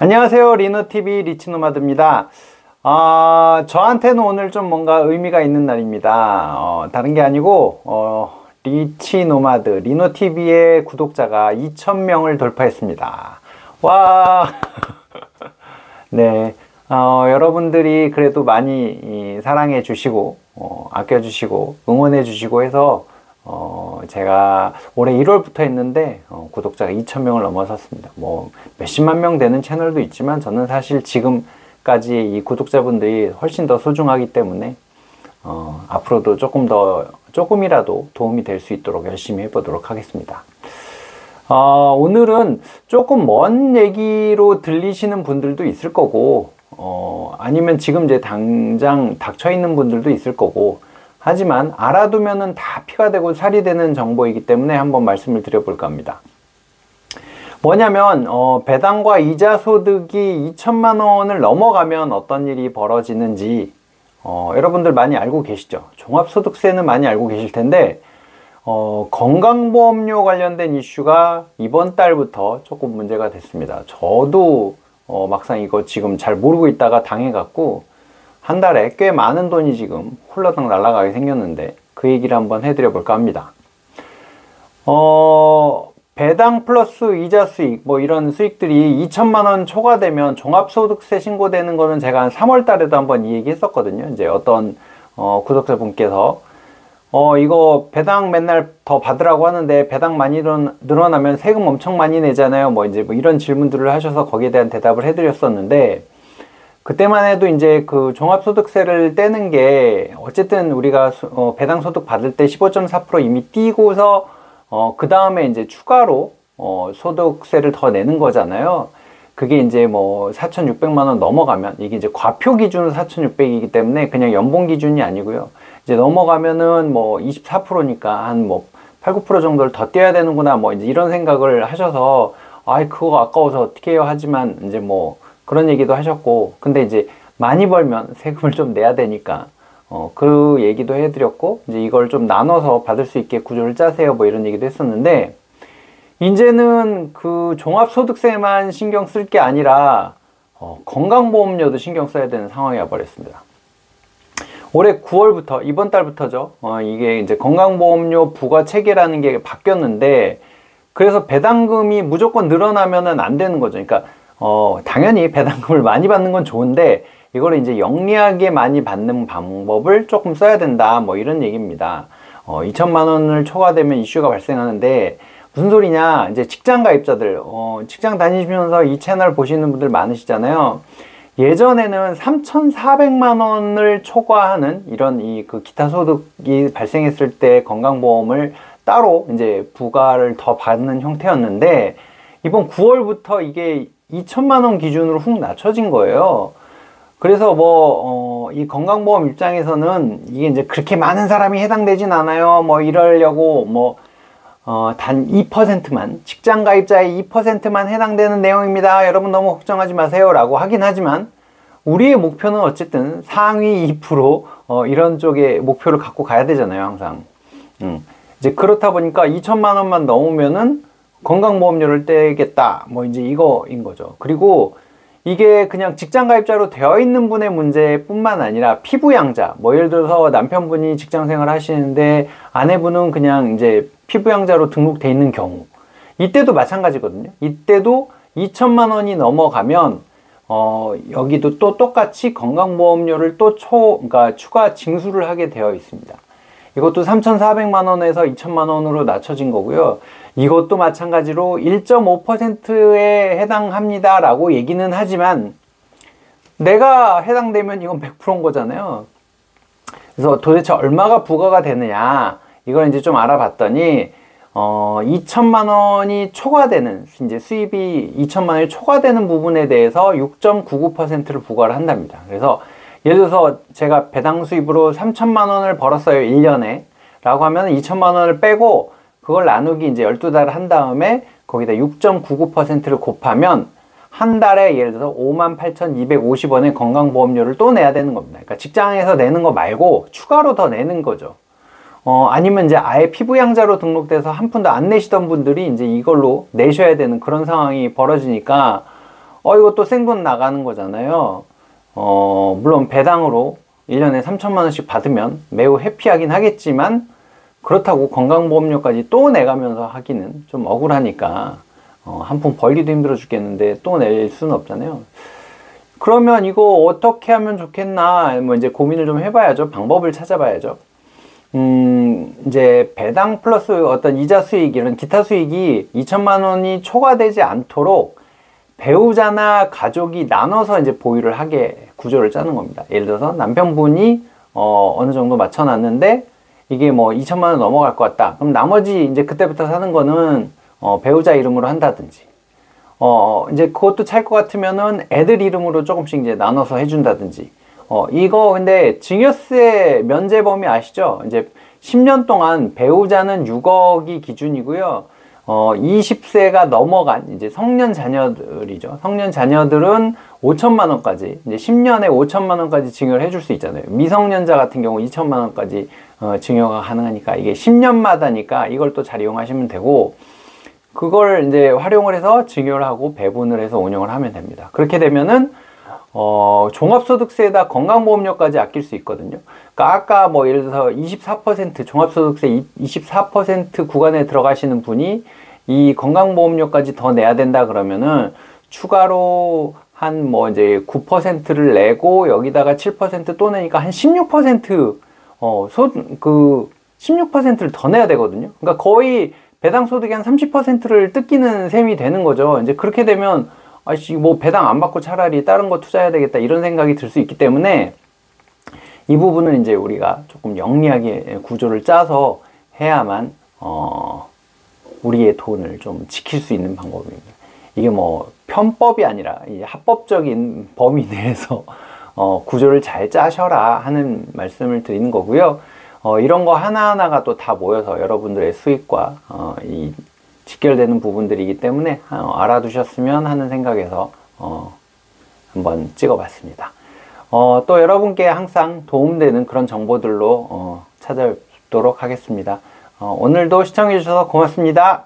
안녕하세요. 리노TV 리치노마드입니다. 저한테는 오늘 좀 뭔가 의미가 있는 날입니다. 다른 게 아니고 리치노마드 리노TV의 구독자가 2,000명을 돌파했습니다. 와. 네. 여러분들이 그래도 많이 사랑해 주시고 아껴 주시고 응원해 주시고 해서 제가 올해 1월부터 했는데 구독자가 2,000명을 넘어섰습니다. 뭐 몇십만 명 되는 채널도 있지만 저는 사실 지금까지 이 구독자분들이 훨씬 더 소중하기 때문에 앞으로도 조금이라도 도움이 될 수 있도록 열심히 해보도록 하겠습니다. 오늘은 조금 먼 얘기로 들리시는 분들도 있을 거고 아니면 지금 이제 당장 닥쳐 있는 분들도 있을 거고, 하지만 알아두면은 다 피가 되고 살이 되는 정보이기 때문에 한번 말씀을 드려볼까 합니다. 뭐냐면 배당과 이자 소득이 2천만 원을 넘어가면 어떤 일이 벌어지는지 여러분들 많이 알고 계시죠? 종합소득세는 많이 알고 계실 텐데 건강보험료 관련된 이슈가 이번 달부터 조금 문제가 됐습니다. 저도 막상 이거 지금 잘 모르고 있다가 당해갖고 한 달에 꽤 많은 돈이 지금 홀라당 날아가게 생겼는데 그 얘기를 한번 해드려 볼까 합니다. 배당 플러스 이자 수익 뭐 이런 수익들이 2천만 원 초과되면 종합소득세 신고되는 거는 제가 한 3월 달에도 한번 이 얘기 했었거든요. 이제 어떤 구독자분께서 이거 배당 맨날 더 받으라고 하는데 배당 많이 늘어나면 세금 엄청 많이 내잖아요. 뭐 이제 뭐 이런 질문들을 하셔서 거기에 대한 대답을 해드렸었는데, 그때만 해도 이제 그 종합소득세를 떼는 게 어쨌든 우리가 배당 소득 받을 때 15.4% 이미 띄고서 그 다음에 이제 추가로 소득세를 더 내는 거잖아요. 그게 이제 뭐 4,600만 원 넘어가면, 이게 이제 과표 기준으로 4,600이기 때문에 그냥 연봉 기준이 아니고요. 이제 넘어가면은 뭐 24%니까 한 뭐 8, 9% 정도를 더 떼야 되는구나, 뭐 이제 이런 생각을 하셔서 아이 그거 아까워서 어떻게 해요 하지만 이제 뭐 그런 얘기도 하셨고, 근데 이제 많이 벌면 세금을 좀 내야 되니까 그 얘기도 해드렸고, 이제 이걸 좀 나눠서 받을 수 있게 구조를 짜세요 뭐 이런 얘기도 했었는데, 이제는 그 종합소득세만 신경 쓸 게 아니라 건강보험료도 신경 써야 되는 상황이 와버렸습니다. 올해 9월부터, 이번 달부터죠. 이게 이제 건강보험료 부과 체계라는 게 바뀌었는데, 그래서 배당금이 무조건 늘어나면은 안 되는 거죠. 그러니까 당연히 배당금을 많이 받는 건 좋은데 이거를 이제 영리하게 많이 받는 방법을 조금 써야 된다, 뭐 이런 얘기입니다. 2천만 원을 초과되면 이슈가 발생하는데 무슨 소리냐, 이제 직장 가입자들, 직장 다니시면서 이 채널 보시는 분들 많으시잖아요. 예전에는 3,400만 원을 초과하는 이런 그 기타 소득이 발생했을 때 건강보험을 따로 이제 부과를 더 받는 형태였는데, 이번 9월부터 이게 2천만 원 기준으로 훅 낮춰진 거예요. 그래서 이 건강보험 입장에서는 이게 이제 그렇게 많은 사람이 해당되진 않아요. 뭐 이러려고 단 2%만, 직장 가입자의 2%만 해당되는 내용입니다. 여러분 너무 걱정하지 마세요 라고 하긴 하지만, 우리의 목표는 어쨌든 상위 2% 이런 쪽의 목표를 갖고 가야 되잖아요, 항상. 이제 그렇다 보니까 2천만 원만 넘으면은 건강보험료를 떼겠다, 뭐 이제 이거인 거죠. 그리고 이게 그냥 직장 가입자로 되어 있는 분의 문제뿐만 아니라 피부양자, 뭐 예를 들어서 남편분이 직장생활 하시는데 아내분은 그냥 이제 피부양자로 등록돼 있는 경우, 이때도 마찬가지거든요. 이때도 2천만 원이 넘어가면 여기도 또 똑같이 건강보험료를 그러니까 추가 징수를 하게 되어 있습니다. 이것도 3,400만 원에서 2천만 원으로 낮춰진 거고요. 이것도 마찬가지로 1.5%에 해당합니다 라고 얘기는 하지만 내가 해당되면 이건 100%인 거잖아요. 그래서 도대체 얼마가 부과가 되느냐, 이걸 이제 좀 알아봤더니 2천만 원이 초과되는, 이제 수입이 2천만 원이 초과되는 부분에 대해서 6.99%를 부과를 한답니다. 그래서 예를 들어서 제가 배당 수입으로 3천만 원을 벌었어요 1년에 라고 하면 2천만 원을 빼고 그걸 나누기 이제 12달을 한 다음에 거기다 6.99%를 곱하면 한 달에 예를 들어서 58,250원의 건강보험료를 또 내야 되는 겁니다. 그러니까 직장에서 내는 거 말고 추가로 더 내는 거죠. 아니면 이제 아예 피부양자로 등록돼서 한 푼도 안 내시던 분들이 이제 이걸로 내셔야 되는 그런 상황이 벌어지니까 이것도 생돈 나가는 거잖아요. 물론 배당으로 1년에 3천만 원씩 받으면 매우 해피하긴 하겠지만, 그렇다고 건강보험료까지 또 내가면서 하기는 좀 억울하니까, 한 푼 벌기도 힘들어 죽겠는데 또 낼 수는 없잖아요. 그러면 이거 어떻게 하면 좋겠나, 뭐 이제 고민을 좀 해봐야죠. 방법을 찾아봐야죠. 이제 배당 플러스 어떤 이자 수익, 이런 기타 수익이 2천만 원이 초과되지 않도록 배우자나 가족이 나눠서 이제 보유를 하게 구조를 짜는 겁니다. 예를 들어서 남편분이 어느 정도 맞춰놨는데 이게 뭐 2천만 원 넘어갈 것 같다. 그럼 나머지 이제 그때부터 사는 거는 배우자 이름으로 한다든지, 이제 그것도 찰 것 같으면은 애들 이름으로 조금씩 이제 나눠서 해준다든지. 이거 근데 증여세 면제 범위 아시죠? 이제 10년 동안 배우자는 6억이 기준이고요. 20세가 넘어간 이제 성년 자녀들이죠. 성년 자녀들은 5천만 원까지, 이제 10년에 5천만 원까지 증여를 해줄 수 있잖아요. 미성년자 같은 경우 2천만 원까지 증여가 가능하니까, 이게 10년마다니까 이걸 또 잘 이용하시면 되고, 그걸 이제 활용을 해서 증여를 하고 배분을 해서 운영을 하면 됩니다. 그렇게 되면은 종합소득세에다 건강보험료까지 아낄 수 있거든요. 그러니까 아까 뭐 예를 들어서 24% 종합소득세 24% 구간에 들어가시는 분이 이 건강보험료까지 더 내야 된다 그러면은 추가로 한 뭐 이제 9%를 내고 여기다가 7% 또 내니까 한 16% 16%를 더 내야 되거든요. 그러니까 거의 배당 소득의 한 30%를 뜯기는 셈이 되는 거죠. 이제 그렇게 되면 아씨 뭐 배당 안 받고 차라리 다른 거 투자해야 되겠다 이런 생각이 들 수 있기 때문에, 이 부분은 이제 우리가 조금 영리하게 구조를 짜서 해야만 우리의 돈을 좀 지킬 수 있는 방법입니다. 이게 뭐 편법이 아니라 이 합법적인 범위 내에서 구조를 잘 짜셔라 하는 말씀을 드리는 거고요. 이런 거 하나하나가 또 다 모여서 여러분들의 수익과 이 직결되는 부분들이기 때문에 알아두셨으면 하는 생각에서 한번 찍어봤습니다. 또 여러분께 항상 도움되는 그런 정보들로 찾아뵙도록 하겠습니다. 오늘도 시청해주셔서 고맙습니다.